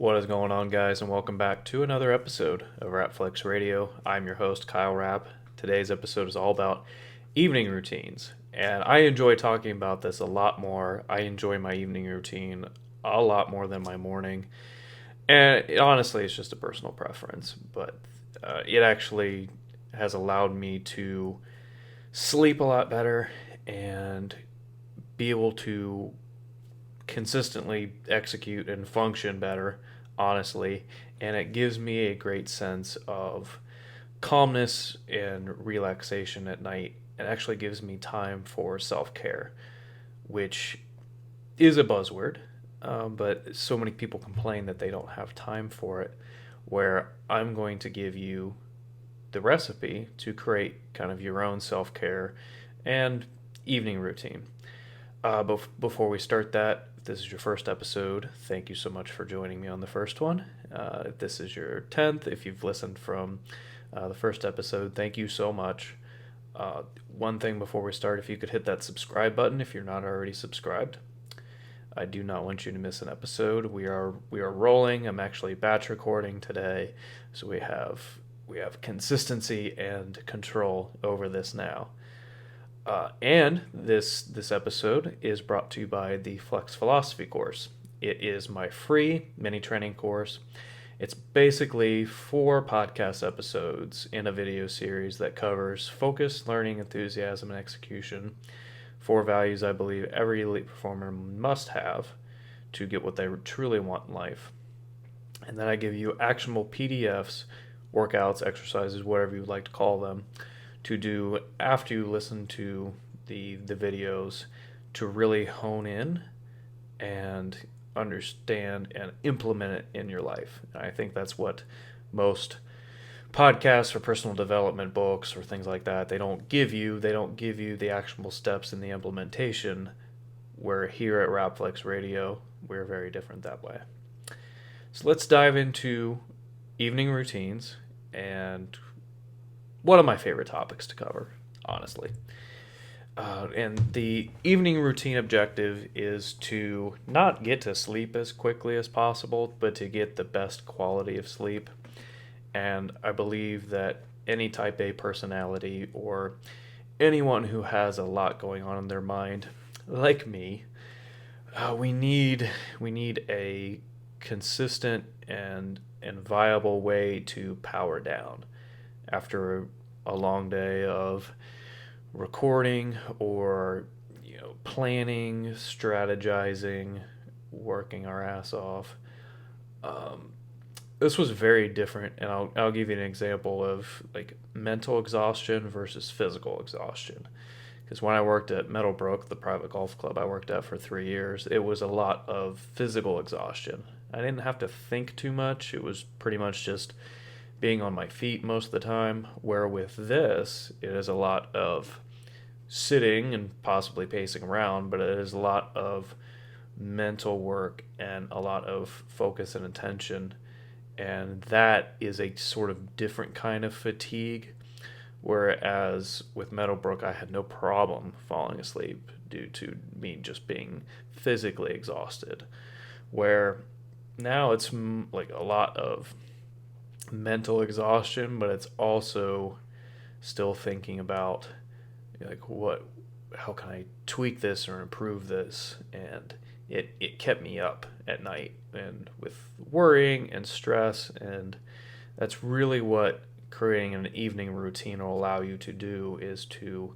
What is going on, guys, and welcome back to another episode of Rapflex Radio. I'm your host, Kyle Rapp. Today's episode is all about evening routines, and I enjoy talking about this a lot more. I enjoy my evening routine a lot more than my morning, and honestly, it's just a personal preference, but it actually has allowed me to sleep a lot better and be able to consistently execute and function better, honestly, and it gives me a great sense of calmness and relaxation at night. It actually gives me time for self care, which is a buzzword, but so many people complain that they don't have time for it. Where I'm going to give you the recipe to create kind of your own self care and evening routine. Before we start that, if this is your first episode, thank you so much for joining me on the first one. If this is your 10th, if you've listened from the first episode, thank you so much. One thing before we start, if you could hit that subscribe button if you're not already subscribed. I do not want you to miss an episode. We are rolling. I'm actually batch recording today, so we have consistency and control over this now. And this episode is brought to you by the Flex Philosophy course. It is my free mini training course. It's basically 4 podcast episodes in a video series that covers focus, learning, enthusiasm, and execution. 4 values I believe every elite performer must have to get what they truly want in life. And then I give you actionable PDFs, workouts, exercises, whatever you would like to call them, to do after you listen to the videos to really hone in and understand and implement it in your life. And I think that's what most podcasts or personal development books or things like that, they don't give you the actionable steps in the implementation, where here at Rapflex Radio we're very different that way. So let's dive into evening routines and one of my favorite topics to cover, honestly. And the evening routine objective is to not get to sleep as quickly as possible, but to get the best quality of sleep. And I believe that any type A personality or anyone who has a lot going on in their mind, like me, we need a consistent and viable way to power down after a long day of recording or planning, strategizing, working our ass off. This was very different, and I'll give you an example of like mental exhaustion versus physical exhaustion. Because when I worked at Meadowbrook, the private golf club I worked at for 3 years, it was a lot of physical exhaustion. I didn't have to think too much. It was pretty much just being on my feet most of the time, where with this, it is a lot of sitting and possibly pacing around, but it is a lot of mental work and a lot of focus and attention, and that is a sort of different kind of fatigue, whereas with Meadowbrook, I had no problem falling asleep due to me just being physically exhausted, where now it's like a lot of mental exhaustion, but it's also still thinking about like how can I tweak this or improve this, and it kept me up at night and with worrying and stress, and that's really what creating an evening routine will allow you to do, is to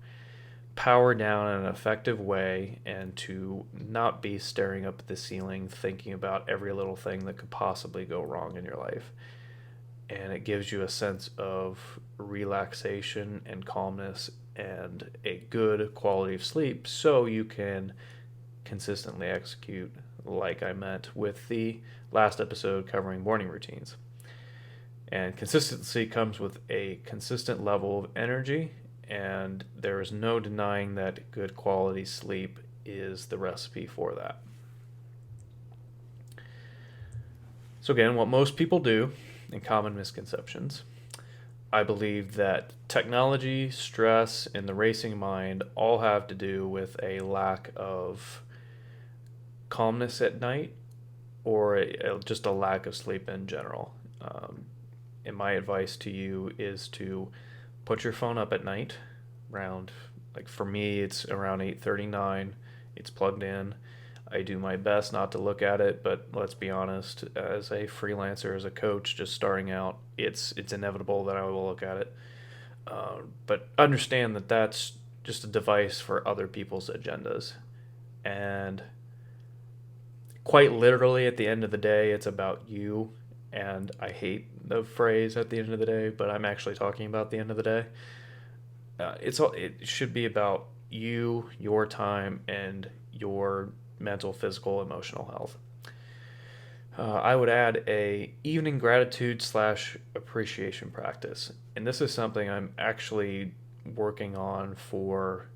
power down in an effective way and to not be staring up at the ceiling thinking about every little thing that could possibly go wrong in your life. And it gives you a sense of relaxation and calmness and a good quality of sleep, so you can consistently execute, like I meant with the last episode covering morning routines. And consistency comes with a consistent level of energy, and there is no denying that good quality sleep is the recipe for that. So again, what most people do, and common misconceptions, I believe that technology, stress, and the racing mind all have to do with a lack of calmness at night or just a lack of sleep in general. And my advice to you is to put your phone up at night around, like for me, it's around 8:39. It's plugged in. I do my best not to look at it, but let's be honest, as a freelancer, as a coach, just starting out, it's inevitable that I will look at it. But understand that that's just a device for other people's agendas. And quite literally, at the end of the day, it's about you. And I hate the phrase at the end of the day, but I'm actually talking about the end of the day. It should be about you, your time, and your mental, physical, emotional health. I would add a evening gratitude / appreciation practice, and this is something I'm actually working on for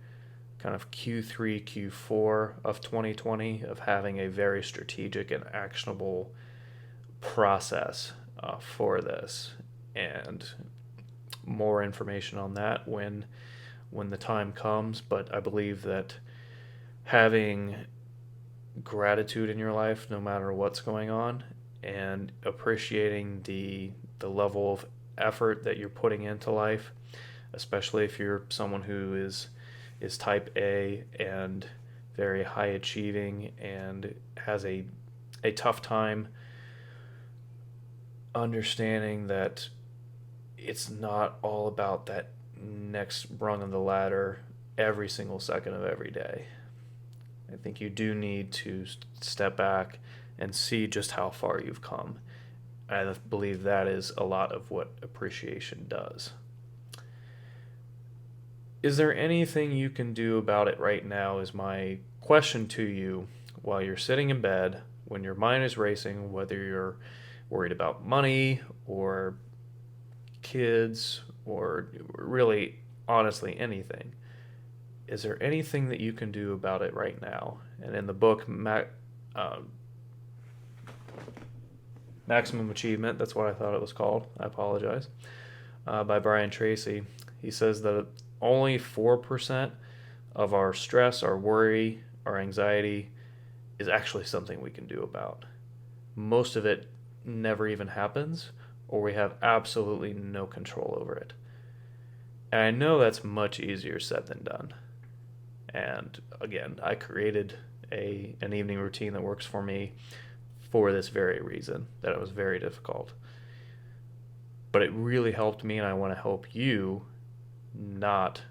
kind of Q3, Q4 of 2020, of having a very strategic and actionable process for this, and more information on that when the time comes. But I believe that having gratitude in your life, no matter what's going on, and appreciating the level of effort that you're putting into life, especially if you're someone who is type A and very high achieving and has a tough time understanding that it's not all about that next rung of the ladder every single second of every day. I think you do need to step back and see just how far you've come. I believe that is a lot of what appreciation does. Is there anything you can do about it right now, is my question to you, while you're sitting in bed, when your mind is racing, whether you're worried about money or kids or really honestly anything. Is there anything that you can do about it right now? And in the book, Maximum Achievement, that's what I thought it was called, I apologize, by Brian Tracy, he says that only 4% of our stress, our worry, our anxiety is actually something we can do about. Most of it never even happens, or we have absolutely no control over it. And I know that's much easier said than done. And again, I created an evening routine that works for me for this very reason, that it was very difficult. But it really helped me, and I want to help you not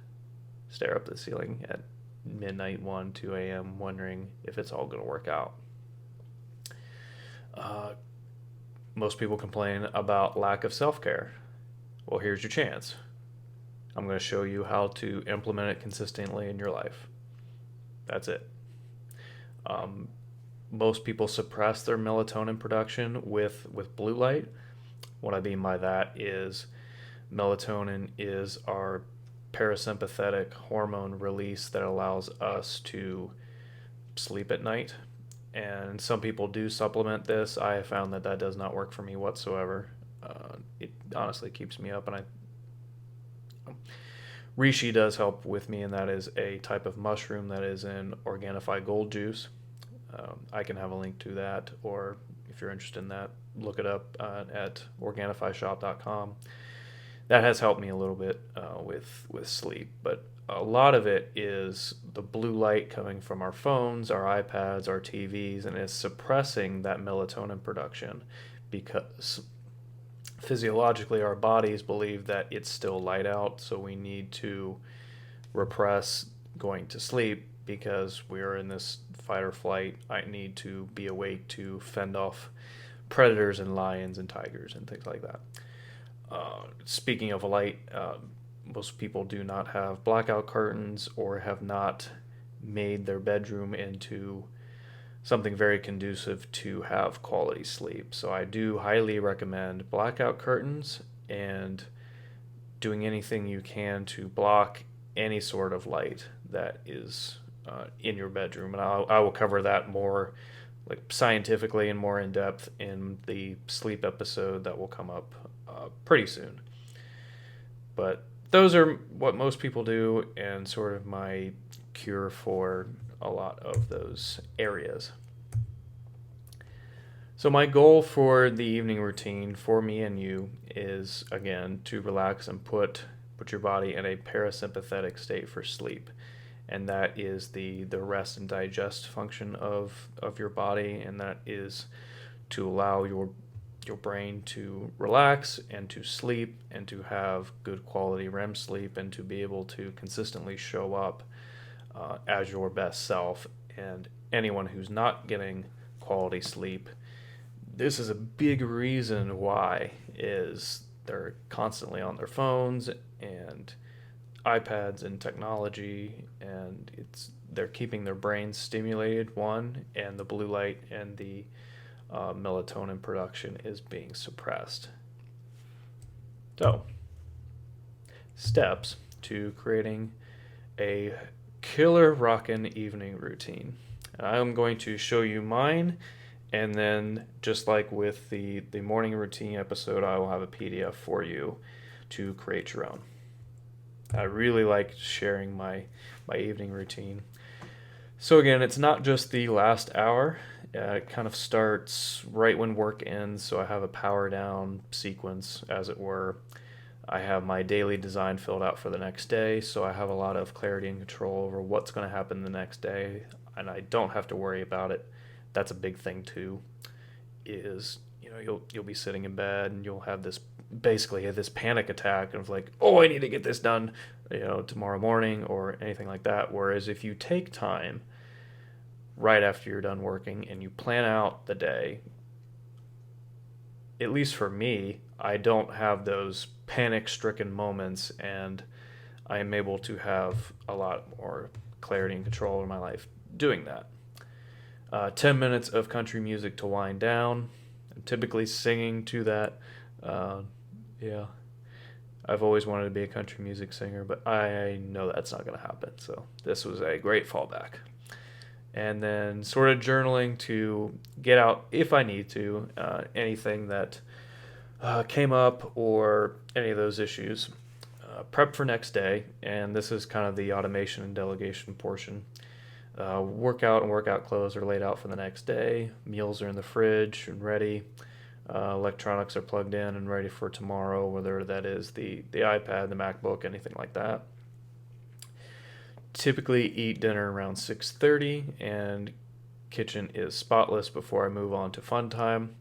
stare up at the ceiling at midnight, 1, 2 a.m., wondering if it's all going to work out. Most people complain about lack of self-care. Well, here's your chance. I'm going to show you how to implement it consistently in your life. That's it. Most people suppress their melatonin production with blue light. What I mean by that is melatonin is our parasympathetic hormone release that allows us to sleep at night. And some people do supplement this. I have found that does not work for me whatsoever. It honestly keeps me up, and reishi does help with me, and that is a type of mushroom that is in Organifi Gold Juice. I can have a link to that, or if you're interested in that, look it up at organifishop.com. That has helped me a little bit with sleep, but a lot of it is the blue light coming from our phones, our iPads, our TVs, and it's suppressing that melatonin production because physiologically our bodies believe that it's still light out, so we need to repress going to sleep because we're in this fight or flight. I need to be awake to fend off predators and lions and tigers and things like that. Speaking of light, most people do not have blackout curtains or have not made their bedroom into something very conducive to have quality sleep. So I do highly recommend blackout curtains and doing anything you can to block any sort of light that is in your bedroom. And I will cover that more like scientifically and more in depth in the sleep episode that will come up pretty soon. But those are what most people do, and sort of my cure for a lot of those areas. So my goal for the evening routine for me and you is again to relax and put your body in a parasympathetic state for sleep. And that is the rest and digest function of your body, and that is to allow your brain to relax and to sleep and to have good quality REM sleep and to be able to consistently show up as your best self. And anyone who's not getting quality sleep, this is a big reason why is they're constantly on their phones and iPads and technology, and they're keeping their brains stimulated, one, and the blue light and the melatonin production is being suppressed. So, steps to creating a killer rockin' evening routine. I'm going to show you mine, and then just like with the morning routine episode, I will have a PDF for you to create your own. I really like sharing my evening routine. So again, it's not just the last hour. It kind of starts right when work ends, so I have a power down sequence, as it were. I have my daily design filled out for the next day, so I have a lot of clarity and control over what's going to happen the next day, and I don't have to worry about it. That's a big thing too. Is you'll be sitting in bed and you'll have this panic attack of like, oh, I need to get this done, tomorrow morning or anything like that. Whereas if you take time right after you're done working and you plan out the day, at least for me, I don't have those panic-stricken moments, and I am able to have a lot more clarity and control over my life doing that. 10 minutes of country music to wind down. I'm typically singing to that. Yeah, I've always wanted to be a country music singer, but I know that's not going to happen. So this was a great fallback. And then sort of journaling to get out, if I need to, anything that came up or any of those issues. Prep for next day, and this is kind of the automation and delegation portion. Workout and workout clothes are laid out for the next day. Meals are in the fridge and ready. Electronics are plugged in and ready for tomorrow, whether that is the iPad, the MacBook, anything like that. Typically eat dinner around 6:30, and kitchen is spotless before I move on to fun time.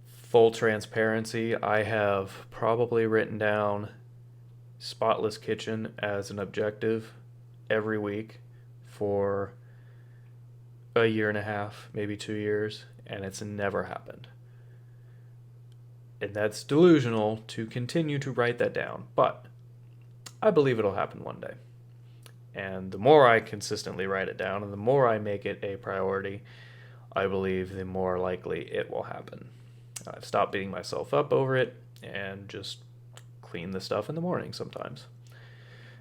Full transparency, I have probably written down spotless kitchen as an objective every week for a year and a half, maybe 2 years, and it's never happened. And that's delusional to continue to write that down, but I believe it'll happen one day. And the more I consistently write it down and the more I make it a priority, I believe the more likely it will happen. I've stopped beating myself up over it and just clean the stuff in the morning sometimes.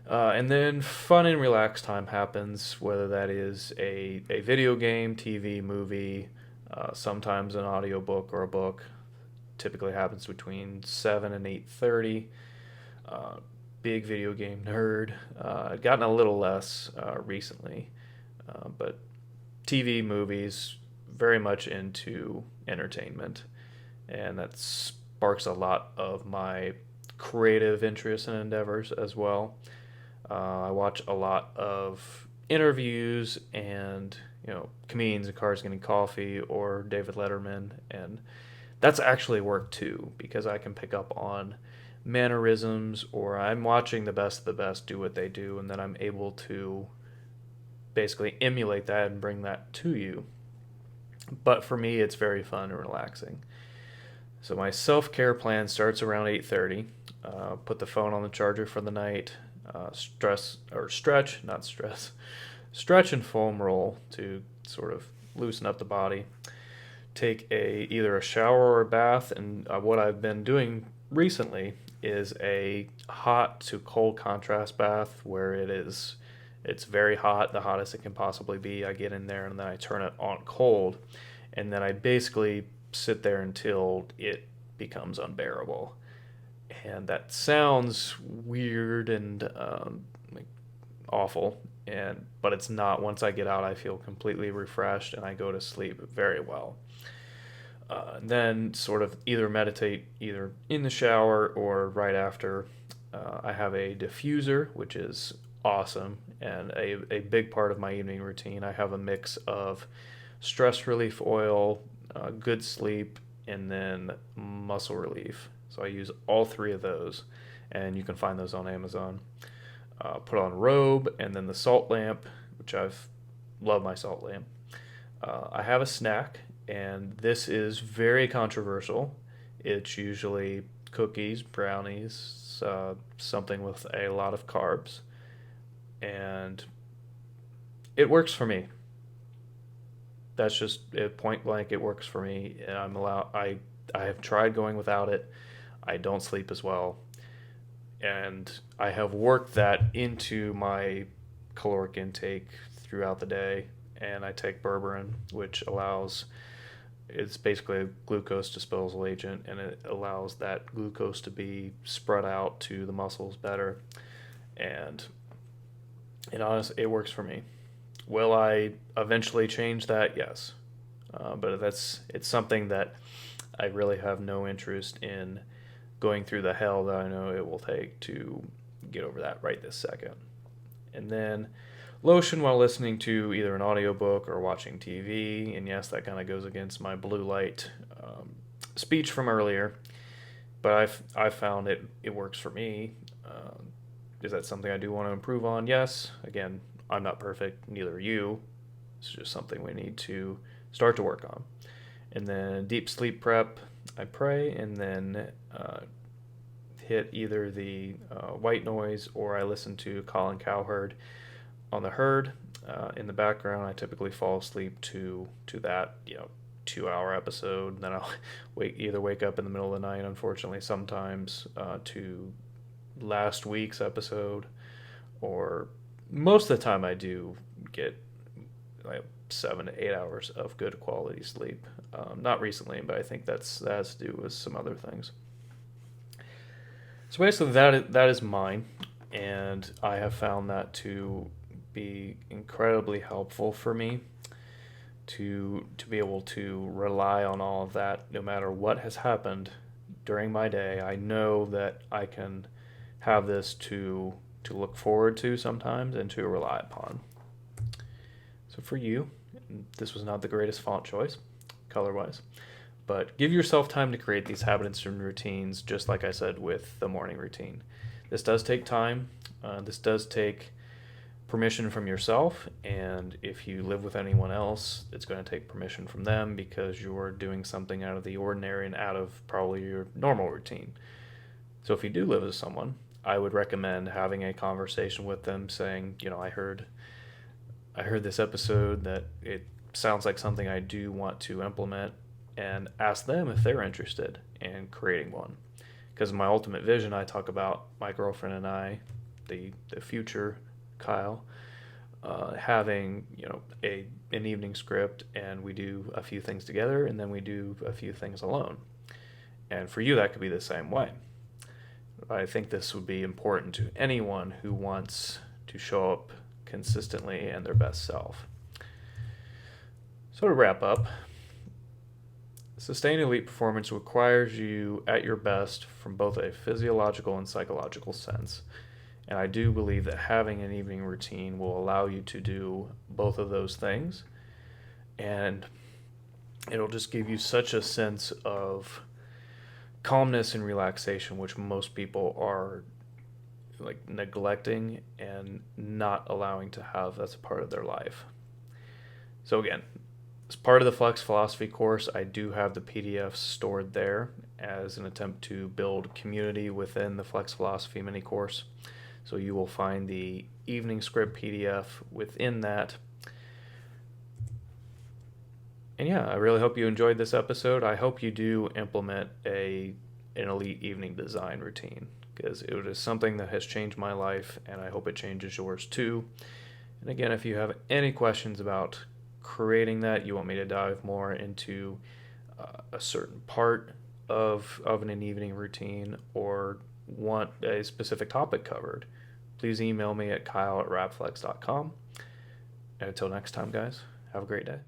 And then fun and relaxed time happens, whether that is a video game, TV, movie, sometimes an audiobook or a book. Typically happens between 7 and 8:30. Big video game nerd. Gotten a little less recently, but TV, movies, very much into entertainment, and that sparks a lot of my creative interests and endeavors as well. I watch a lot of interviews and comedians and cars getting coffee or David Letterman, and that's actually work too, because I can pick up on mannerisms, or I'm watching the best of the best do what they do, and then I'm able to basically emulate that and bring that to you. But for me, it's very fun and relaxing. So my self-care plan starts around 8:30. Put the phone on the charger for the night. Stretch and foam roll to sort of loosen up the body. Take either a shower or a bath, and what I've been doing recently is a hot to cold contrast bath, where it's very hot, the hottest it can possibly be. I get in there and then I turn it on cold, and then I basically sit there until it becomes unbearable. And that sounds weird and like awful, but it's not. Once I get out, I feel completely refreshed and I go to sleep very well. Then sort of either meditate either in the shower or right after. I have a diffuser, which is awesome and a big part of my evening routine. I have a mix of stress relief oil, good sleep, and then muscle relief. So I use all three of those, and you can find those on Amazon. Put on a robe, and then the salt lamp, which I've love my salt lamp. I have a snack, and this is very controversial. It's usually cookies, brownies, something with a lot of carbs, and it works for me. That's just point blank. It works for me, and I'm allowed. I have tried going without it. I don't sleep as well, and I have worked that into my caloric intake throughout the day. And I take berberine, which allows it's basically a glucose disposal agent, and it allows that glucose to be spread out to the muscles better. And honestly, it works for me. Will I eventually change that? Yes, but it's something that I really have no interest in going through the hell that I know it will take to get over that right this second. And then lotion while listening to either an audiobook or watching TV. And yes, that kind of goes against my blue light speech from earlier, but I've found it works for me. Is that something I do want to improve on? Yes. Again, I'm not perfect, neither are you. It's just something we need to start to work on. And then deep sleep prep, I pray, and then hit either the white noise or I listen to Colin Cowherd on the herd in the background. I typically fall asleep to that 2-hour episode. Then I'll wake up in the middle of the night, unfortunately, sometimes to last week's episode, or most of the time I do get like 7 to 8 hours of good quality sleep. Not recently, but I think that has to do with some other things. So basically that is mine, and I have found that to be incredibly helpful for me to be able to rely on all of that no matter what has happened during my day. I know that I can have this to look forward to sometimes and to rely upon. So for you, this was not the greatest font choice, color-wise, but give yourself time to create these habits and routines, just like I said with the morning routine. This does take time. This does take permission from yourself, and if you live with anyone else, it's going to take permission from them because you're doing something out of the ordinary and out of probably your normal routine. So if you do live with someone, I would recommend having a conversation with them saying, I heard this episode that it sounds like something I do want to implement, and ask them if they're interested in creating one. Because in my ultimate vision, I talk about my girlfriend and I, the future Kyle, having an evening script, and we do a few things together, and then we do a few things alone. And for you, that could be the same way. I think this would be important to anyone who wants to show up consistently and their best self. So to wrap up, sustained elite performance requires you at your best from both a physiological and psychological sense. And I do believe that having an evening routine will allow you to do both of those things. And it'll just give you such a sense of calmness and relaxation, which most people are like neglecting and not allowing to have as a part of their life. So again, as part of the Flex Philosophy course, I do have the PDFs stored there as an attempt to build community within the Flex Philosophy mini course. So you will find the evening script PDF within that. And yeah, I really hope you enjoyed this episode. I hope you do implement an elite evening design routine, because it is something that has changed my life, and I hope it changes yours too. And again, if you have any questions about creating that, you want me to dive more into a certain part of an evening routine, or want a specific topic covered, please email me at kyle@rapflex.com. And until next time, guys, have a great day.